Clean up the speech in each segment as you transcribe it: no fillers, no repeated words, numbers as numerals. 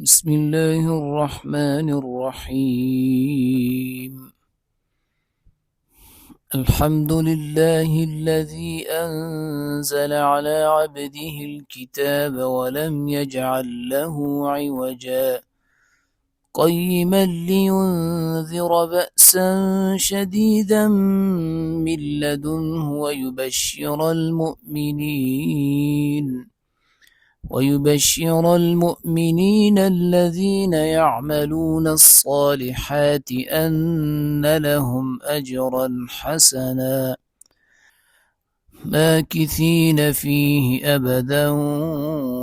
بسم الله الرحمن الرحيم. الحمد لله الذي أنزل على عبده الكتاب ولم يجعل له عوجا قيما لينذر بأسا شديدا من لدنه ويبشر المؤمنين الذين يعملون الصالحات أن لهم أجرا حسنا ماكثين فيه أبدا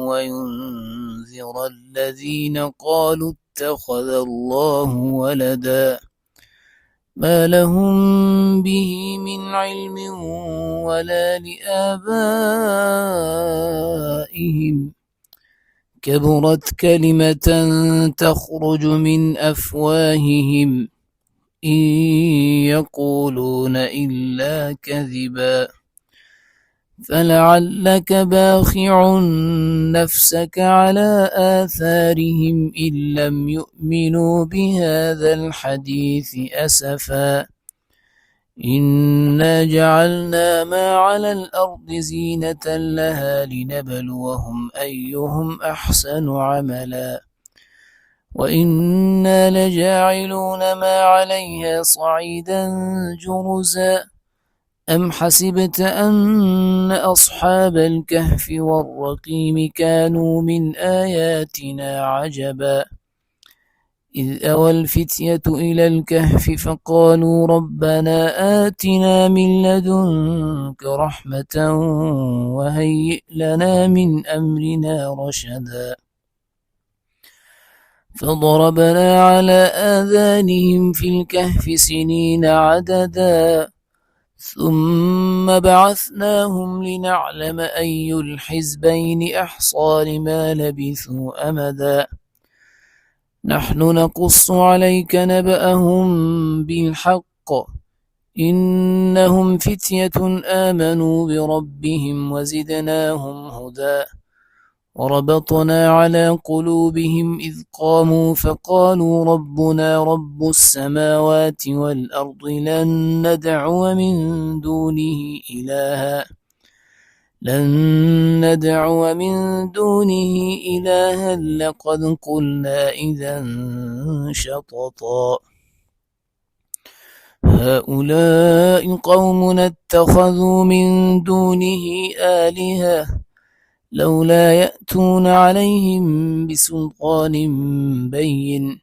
وينذر الذين قالوا اتخذ الله ولدا ما لهم به من علم ولا لآبائهم كبرت كلمة تخرج من أفواههم إن يقولون إلا كذبا فلعلك باخع نفسك على آثارهم إن لم يؤمنوا بهذا الحديث أسفا إنا جعلنا ما على الأرض زينة لها لنبلوهم أيهم أحسن عملا وإنا لجاعلون ما عليها صعيدا جرزا أم حسبت أن أصحاب الكهف والرقيم كانوا من آياتنا عجبا إذ أوى الفتية إلى الكهف فقالوا ربنا آتنا من لدنك رحمة وهيئ لنا من أمرنا رشدا فضربنا على آذانهم في الكهف سنين عددا ثم بعثناهم لنعلم أي الحزبين أحصى لما لبثوا أمدا نحن نقص عليك نبأهم بالحق إنهم فتية آمنوا بربهم وزدناهم هدى وربطنا على قلوبهم إذ قاموا فقالوا ربنا رب السماوات والأرض لن ندعو من دونه إلها لقد قلنا إذا شططا هؤلاء قومنا اتخذوا من دونه آلهة لولا يأتون عليهم بسلطان بين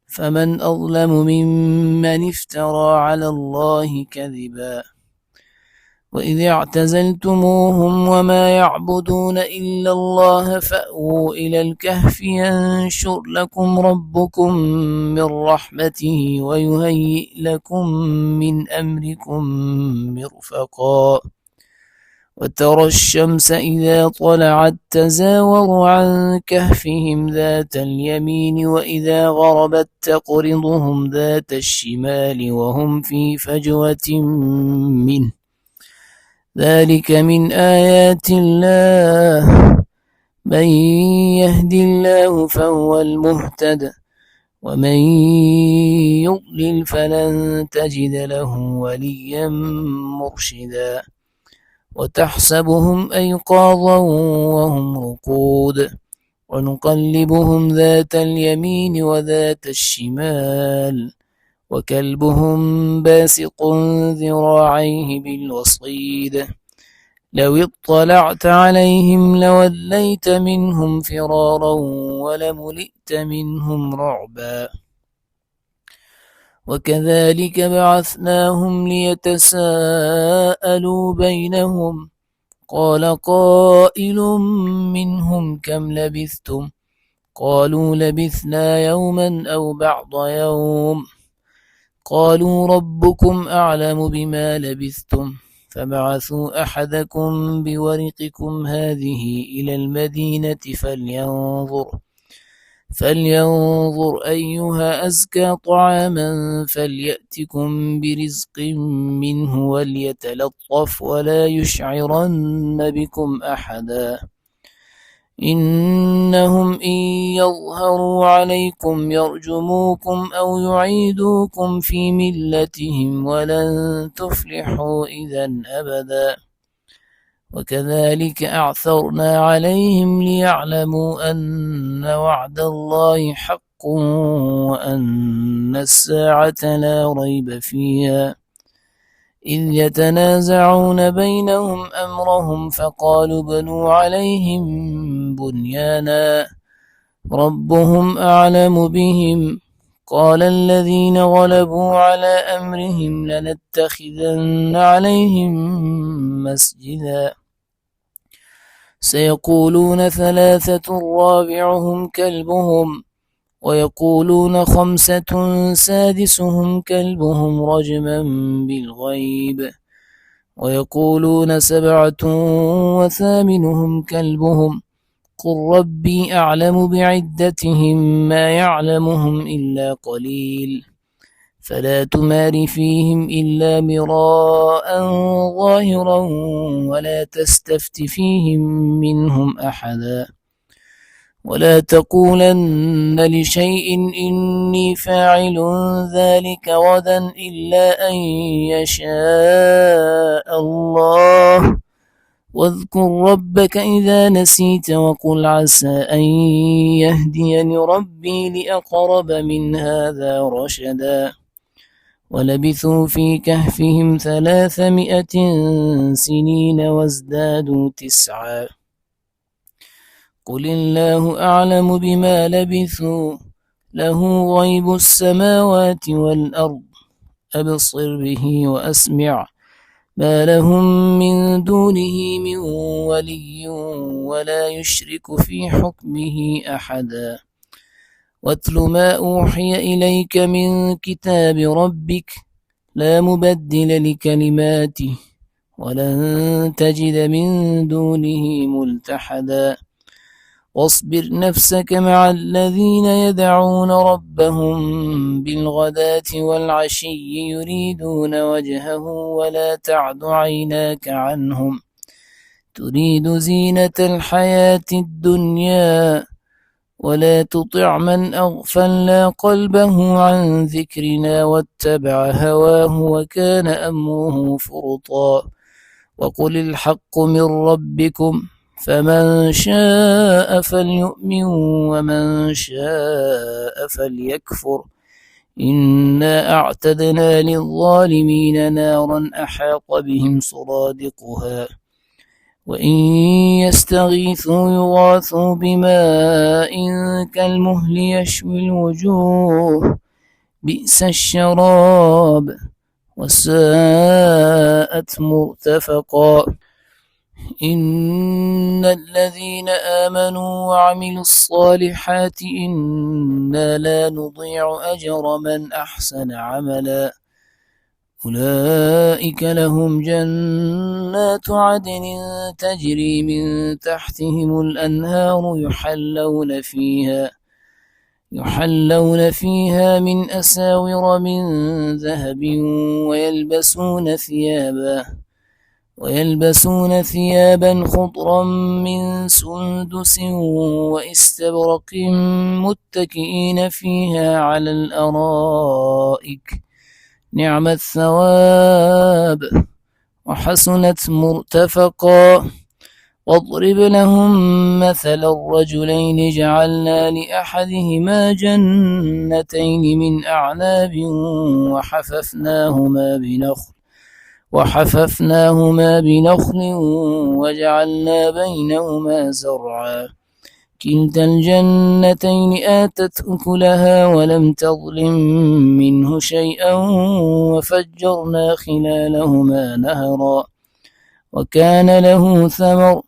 فمن أظلم ممن افترى على الله كذبا وإذ اعتزلتموهم وما يعبدون إلا الله فأووا إلى الكهف ينشر لكم ربكم من رحمته ويهيئ لكم من أمركم مرفقا وترى الشمس إذا طلعت تزاور عن كهفهم ذات اليمين وإذا غربت تقرضهم ذات الشمال وهم في فجوة منه ذلك من آيات الله من يهد الله فهو المهتد ومن يضلل فلن تجد له وليا مرشدا وتحسبهم أيقاظا وهم رقود ونقلبهم ذات اليمين وذات الشمال وكلبهم باسق ذراعيه بالوصيد لو اطلعت عليهم لوليت منهم فرارا ولملئت منهم رعبا وكذلك بعثناهم ليتساءلوا بينهم قال قائل منهم كم لبثتم قالوا لبثنا يوما أو بعض يوم قالوا ربكم أعلم بما لبثتم فابعثوا أحدكم بورقكم هذه إلى المدينة فلينظر أيها أزكى طعاما فليأتكم برزق منه وليتلطف ولا يشعرن بكم أحدا إنهم إن يظهروا عليكم يرجموكم أو يعيدوكم في ملتهم ولن تفلحوا إذا أبدا. وكذلك أعثرنا عليهم ليعلموا أن وعد الله حق وأن الساعة لا ريب فيها، إذ يتنازعون بينهم أمرهم فقالوا بنوا عليهم بنيانا ربهم أعلم بهم. قال الذين غلبوا على أمرهم لنتخذن عليهم مسجدا. سيقولون ثلاثة رابعهم كلبهم ويقولون خمسة سادسهم كلبهم رجما بالغيب ويقولون سبعة وثامنهم كلبهم قل ربي أعلم بعدتهم ما يعلمهم إلا قليل فلا تمار فيهم إلا مراء ظاهرا ولا تستفت فيهم منهم أحدا ولا تقولن لشيء إني فاعل ذلك غدا إلا أن يشاء الله واذكر ربك إذا نسيت وقل عسى أن يهديني ربي لأقرب من هذا رشدا. ولبثوا في كهفهم 300 سنين وازدادوا 9 قل الله أعلم بما لبثوا له غيب السماوات والأرض أبصر به وأسمع ما لهم من دونه من ولي ولا يشرك في حكمه أحدا. واتل ما أوحي إليك من كتاب ربك لا مبدل لكلماته ولن تجد من دونه ملتحدا. واصبر نفسك مع الذين يدعون ربهم بالغداة والعشي يريدون وجهه ولا تعد عيناك عنهم تريد زينة الحياة الدنيا ولا تطع من أغفلنا قلبه عن ذكرنا واتبع هواه وكان أمره فرطا. وقل الحق من ربكم فمن شاء فليؤمن ومن شاء فليكفر إنا أعتدنا للظالمين نارا أحاط بهم سرادقها وإن يستغيثوا يغاثوا بماء كالمهل يشوي الوجوه بئس الشراب وساءت مرتفقا. إن الذين آمنوا وعملوا الصالحات إنا لا نضيع أجر من أحسن عملا أولئك لهم جنات عدن تجري من تحتهم الأنهار يحلون فيها من أساور من ذهب ويلبسون ثيابا خضرا من سندس واستبرق متكئين فيها على الأرائك نعم الثواب وحسنت مرتفقا. واضرب لهم مثل الرجلين جعلنا لأحدهما جنتين من أعناب وحففناهما بنخل وجعلنا بينهما زرعا كلتا الجنتين آتت أكلها ولم تظلم منه شيئا وفجرنا خلالهما نهرا وكان له ثمر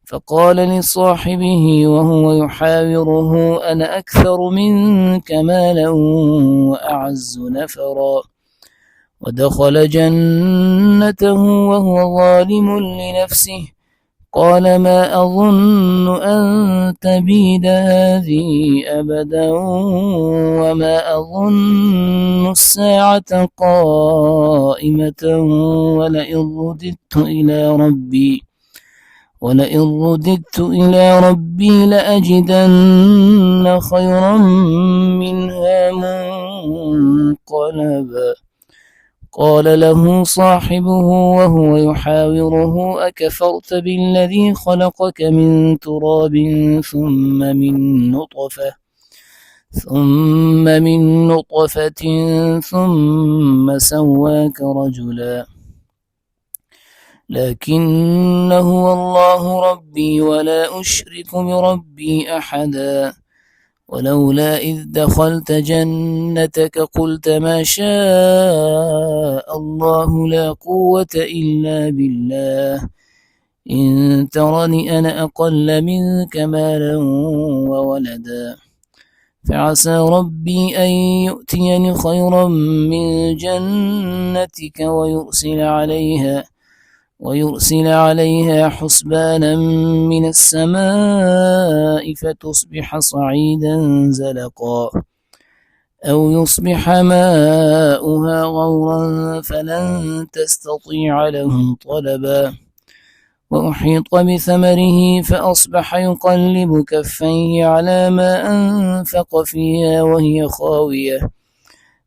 فقال لصاحبه وهو يحاوره أنا أكثر منك مالا وأعز نفرا ودخل جنته وهو ظالم لنفسه قال ما أظن أن تبيد هذه أبدا وما أظن الساعة قائمة ولئن رددت إلى ربي لأجدن خيرا منها منقلبا. قال له صاحبه وهو يحاوره أكفرت بالذي خلقك من تراب ثم من نطفة ثم سواك رجلا لكن هو الله ربي ولا أشرك بربي أحدا. ولولا إذ دخلت جنتك قلت ما شاء الله لا قوة إلا بالله إن ترني أنا أقل منك مالا وولدا فعسى ربي أن يؤتيني خيرا من جنتك ويرسل عليها حسبانا من السماء فتصبح صعيدا زلقا أو يصبح ماؤها غورا فلن تستطيع له طلبا. وأحيط بثمره فأصبح يقلب كفيه على ما أنفق فيها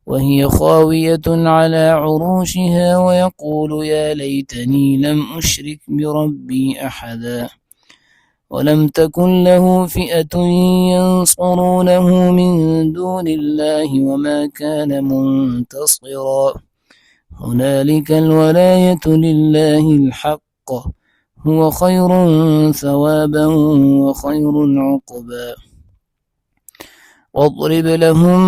وهي خاوية على عروشها ويقول يا ليتني لم أشرك بربي أحدا. ولم تكن له فئة ينصرونه من دون الله وما كان منتصرا. هنالك الولاية لله الحق هو خير ثوابا وخير عقبا. واضرب لهم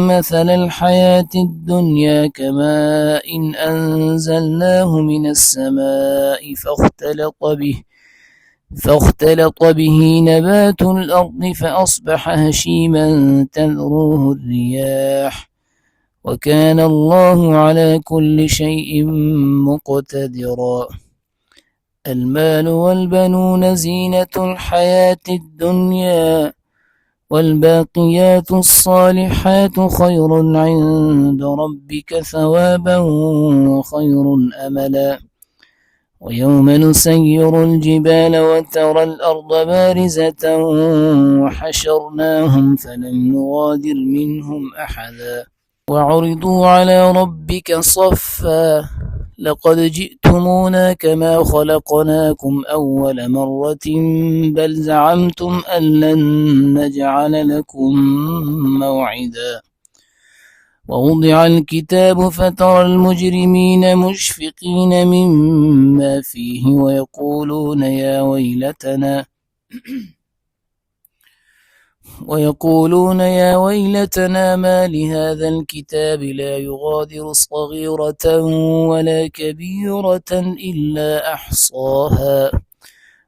مثل الحياة الدنيا كماء إن أنزلناه من السماء فاختلط به نبات الأرض فأصبح هشيما تذروه الرياح وكان الله على كل شيء مقتدرا. المال والبنون زينة الحياة الدنيا والباقيات الصالحات خير عند ربك ثوابا وخير أملا. ويوم نسير الجبال وترى الأرض بارزة وحشرناهم فلم نغادر منهم أحدا وعرضوا على ربك صفا لقد جئتمونا كما خلقناكم أول مرة بل زعمتم أن لن نجعل لكم موعدا. ووضع الكتاب فترى المجرمين مشفقين مما فيه ويقولون يا ويلتنا ما لهذا الكتاب لا يغادر صغيرة ولا كبيرة إلا أحصاها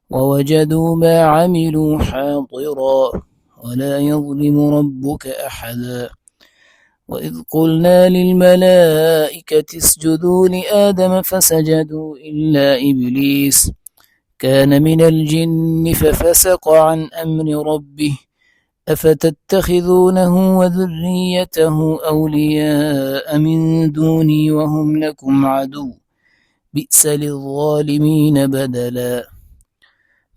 ووجدوا ما عملوا حاضرا ولا يظلم ربك أحدا. وإذ قلنا للملائكة اسجدوا لآدم فسجدوا إلا إبليس كان من الجن ففسق عن أمر ربه أفتتخذونه وذريته أولياء من دوني وهم لكم عدو بئس للظالمين بدلا.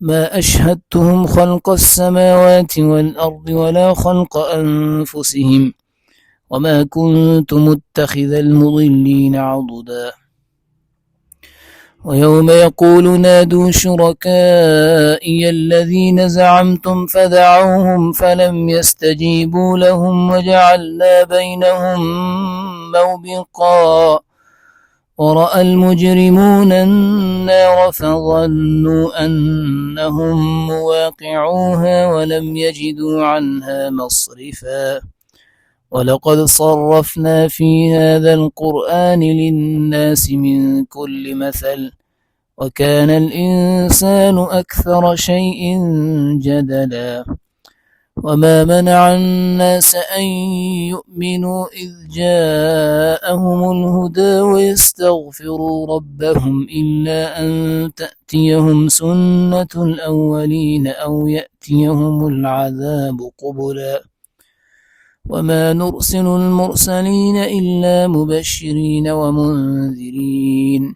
ما أشهدتهم خلق السماوات والأرض ولا خلق أنفسهم وما كنت متخذ المضلين عضدا. ويوم يقول نادوا شركائي الذين زعمتم فدعوهم فلم يستجيبوا لهم وجعلنا بينهم موبقا. ورأى المجرمون النار فظنوا أنهم مواقعوها ولم يجدوا عنها مصرفا. ولقد صرفنا في هذا القرآن للناس من كل مثل وكان الإنسان أكثر شيء جدلا. وما منع الناس أن يؤمنوا إذ جاءهم الهدى ويستغفروا ربهم إلا أن تأتيهم سنة الأولين أو يأتيهم العذاب قبلا. وما نرسل المرسلين إلا مبشرين ومنذرين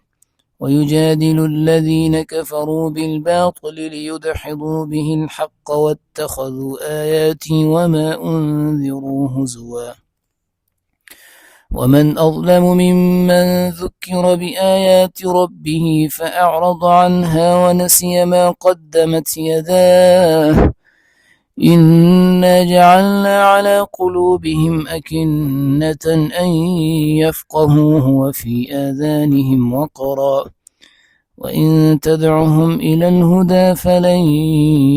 ويجادل الذين كفروا بالباطل ليدحضوا به الحق واتخذوا آياتي وما أنذروا هزوا ومن أظلم ممن ذكر بآيات ربه فأعرض عنها ونسي ما قدمت يداه إنا جعلنا على قلوبهم أكنة أن يفقهوه وفي آذانهم وقرا وإن تدعهم إلى الهدى فلن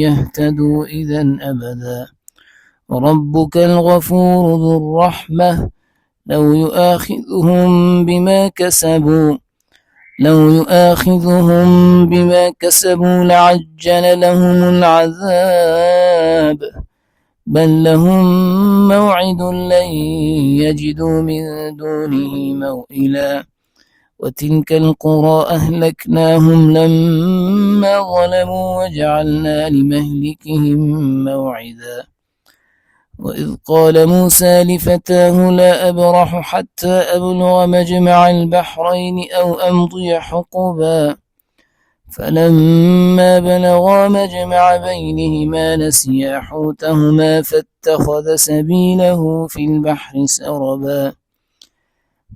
يهتدوا إذا أبدا ربك الغفور ذو الرحمة لو يؤاخذهم بما كسبوا لعجل لهم العذاب بل لهم موعد لن يجدوا من دونه موئلا وتلك القرى أهلكناهم لما ظلموا وجعلنا لمهلكهم موعدا وإذ قال موسى لفتاه لا أبرح حتى أبلغ مجمع البحرين أو أمضي حقبا فلما بلغا مجمع بينهما نسيا حوتهما فاتخذ سبيله في البحر سربا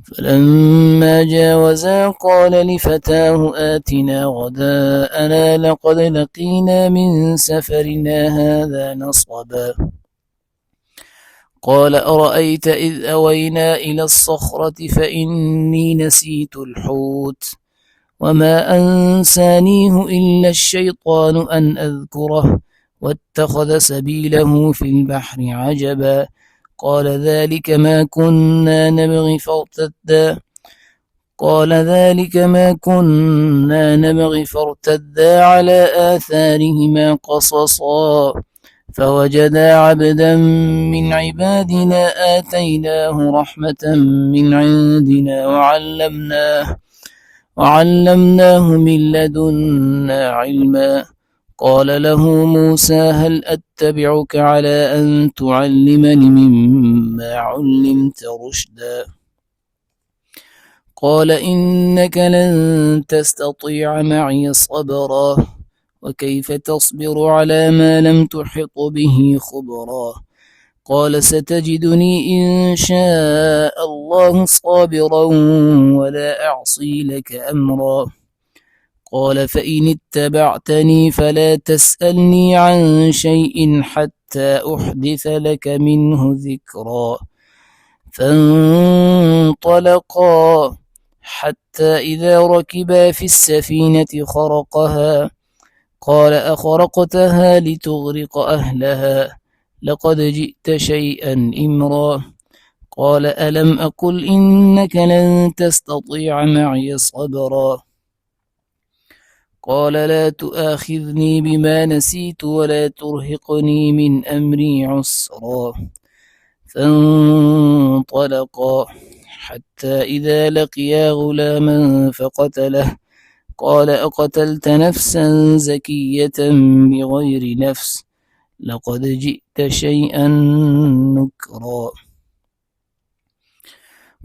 فلما جاوزا قال لفتاه آتنا غداءنا لقد لقينا من سفرنا هذا نصبا قال أرأيت إذ أوينا إلى الصخرة فإني نسيت الحوت وما أنسانيه إلا الشيطان أن أذكره واتخذ سبيله في البحر عجبا قال ذلك ما كنا نبغي فارتدا على آثارهما قصصا فوجدا عبدا من عبادنا آتيناه رحمة من عندنا وعلمناه من لدنا علما قال له موسى هل أتبعك على أن تعلمني مما علمت رشدا قال إنك لن تستطيع معي صبرا وكيف تصبر على ما لم تحط به خبرا قال ستجدني إن شاء الله صابرا ولا أعصي لك أمرا قال فإن اتبعتني فلا تسألني عن شيء حتى أحدث لك منه ذكرا فانطلقا حتى إذا ركبا في السفينة خرقها قال أخرقتها لتغرق أهلها لقد جئت شيئا إمرا قال ألم أقل إنك لن تستطيع معي صبرا قال لا تؤاخذني بما نسيت ولا ترهقني من أمري عسرا فانطلقا حتى إذا لقيا غلاما فقتله قال أقتلت نفسا زكية بغير نفس لقد جئت شيئا نكرا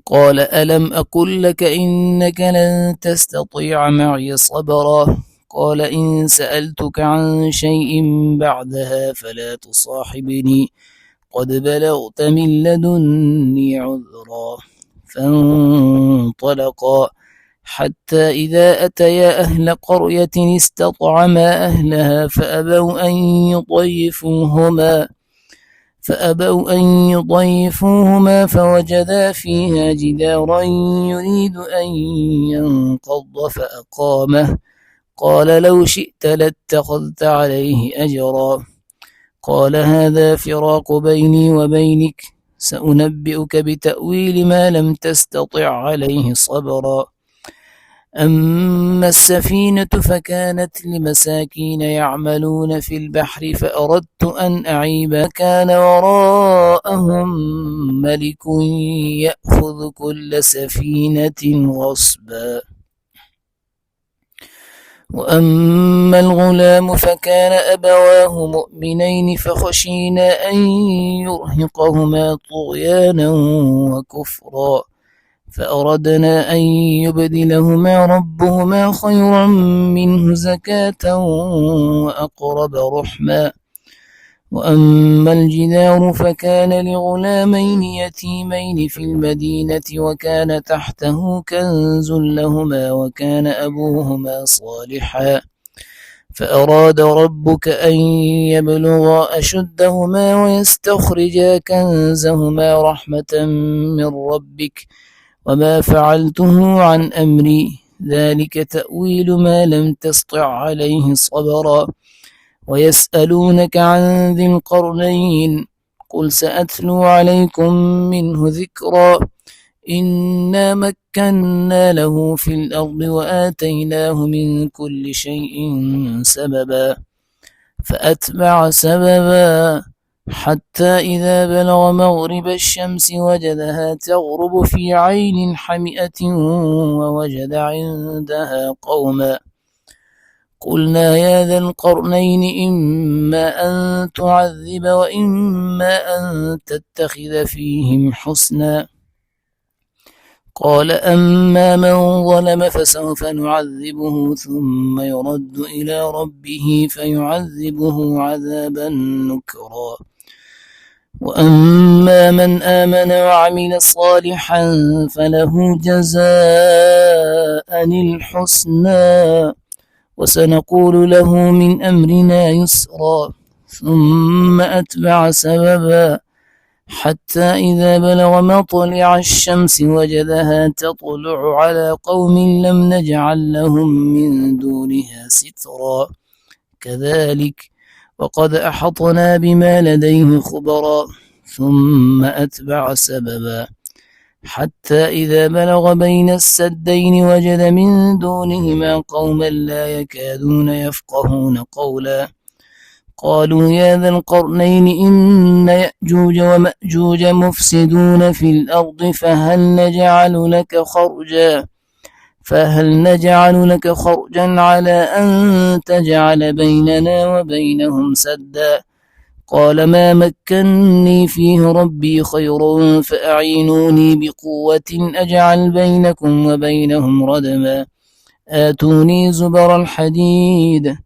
قال ألم أقل لك إنك لن تستطيع معي صبرا قال إن سألتك عن شيء بعدها فلا تصاحبني قد بلغت من لدني عذرا فانطلقا حتى إذا أتيا أهل قرية استطعما أهلها فأبوا أن يضيفوهما فوجدا فيها جدارا يريد أن ينقض فأقامه قال لو شئت لاتخذت عليه أجرا قال هذا فراق بيني وبينك سأنبئك بتأويل ما لم تستطع عليه صبرا أما السفينة فكانت لمساكين يعملون في البحر فأردت أن أعيبها كان وراءهم ملك يأخذ كل سفينة غصبا وأما الغلام فكان أبواه مؤمنين فخشينا أن يرهقهما طغيانا وكفرا فأردنا أن يبدلهما ربهما خيرا منه زكاة وأقرب رحما. وأما الجدار فكان لغلامين يتيمين في المدينة وكان تحته كنز لهما وكان أبوهما صالحا فأراد ربك أن يبلغا أشدهما ويستخرجا كنزهما رحمة من ربك وما فعلته عن أمري ذلك تأويل ما لم تسطع عليه صبرا. ويسألونك عن ذي القرنين قل سأتلو عليكم منه ذكرا إنا مكنا له في الأرض وآتيناه من كل شيء سببا فأتبع سببا حتى إذا بلغ مغرب الشمس وجدها تغرب في عين حمئة ووجد عندها قوما قلنا يا ذا القرنين إما أن تعذب وإما أن تتخذ فيهم حسنا قال أما من ظلم فسوف نعذبه ثم يرد إلى ربه فيعذبه عذابا نكرا وأما من آمن وعمل صالحا فله جزاء الحسنى وسنقول له من أمرنا يسرا ثم أتبع سببا حتى إذا بلغ مطلع الشمس وجدها تطلع على قوم لم نجعل لهم من دونها سترا كذلك وقد أحطنا بما لديه خبرا ثم أتبع سببا حتى إذا بلغ بين السدين وجد من دونهما قوما لا يكادون يفقهون قولا قالوا يا ذا القرنين إن يأجوج ومأجوج مفسدون في الأرض فهل نجعل لك خرجا على أن تجعل بيننا وبينهم سدا قال ما مكني فيه ربي خير فأعينوني بقوة أجعل بينكم وبينهم ردما آتوني زبر الحديد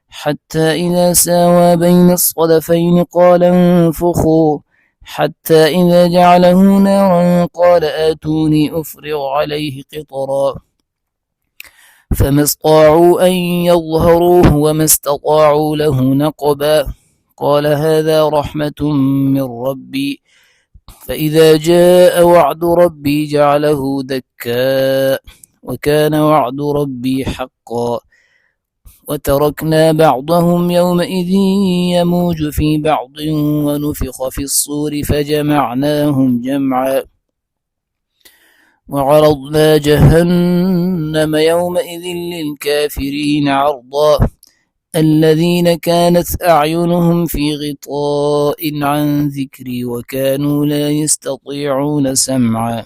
حتى إذا ساوى بين الصدفين قال انفخوا حتى إذا جعله نارا قال آتوني أفرغ عليه قطرا فما استطاعوا أن يظهروه وما استطاعوا له نقبا قال هذا رحمة من ربي فإذا جاء وعد ربي جعله دكا وكان وعد ربي حقا وتركنا بعضهم يومئذ يموج في بعض ونفخ في الصور فجمعناهم جمعا وعرضنا جهنم يومئذ للكافرين عرضا الذين كانت أعينهم في غطاء عن ذكري وكانوا لا يستطيعون سمعا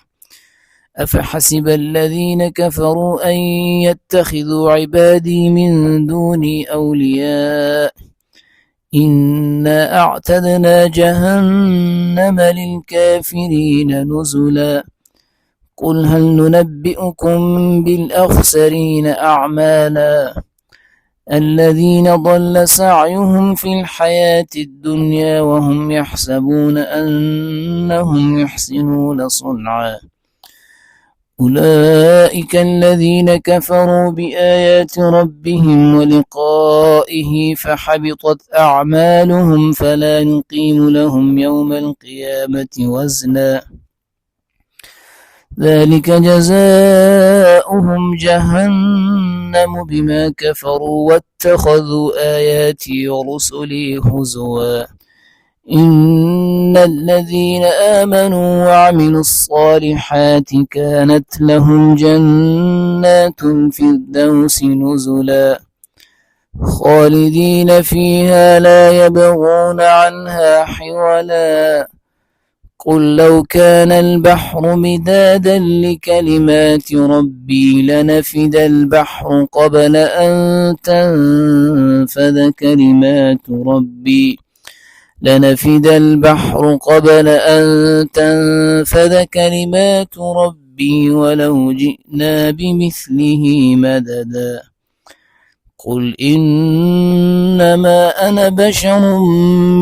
أفحسب الذين كفروا أن يتخذوا عبادي من دوني أولياء إنا أعتدنا جهنم للكافرين نزلا قل هل ننبئكم بالأخسرين أعمالا الذين ضل سعيهم في الحياة الدنيا وهم يحسبون أنهم يحسنون صنعا أولئك الذين كفروا بآيات ربهم ولقائه فحبطت أعمالهم فلا نقيم لهم يوم القيامة وزنا ذلك جزاؤهم جهنم بما كفروا واتخذوا آياتي ورسلي هزوا إن الذين آمنوا وعملوا الصالحات كانت لهم جنات الفردوس نزلا خالدين فيها لا يبغون عنها حولا قل لو كان البحر مدادا لكلمات ربي لنفد البحر قبل أن تنفذ كلمات ربي لنفد البحر قبل أن تنفذ كلمات ربي ولو جئنا بمثله مددا قل إنما أنا بشر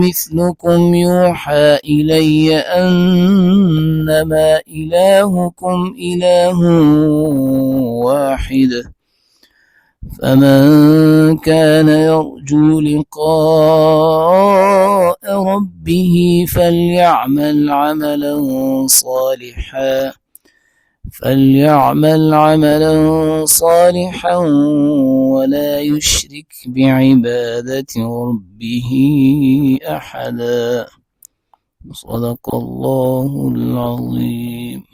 مثلكم يوحى إلي أنما إلهكم إله واحد فمن كان يرجو لقاء ربه فليعمل عملا صالحا ولا يشرك بعبادة ربه أحدا. صدق الله العظيم.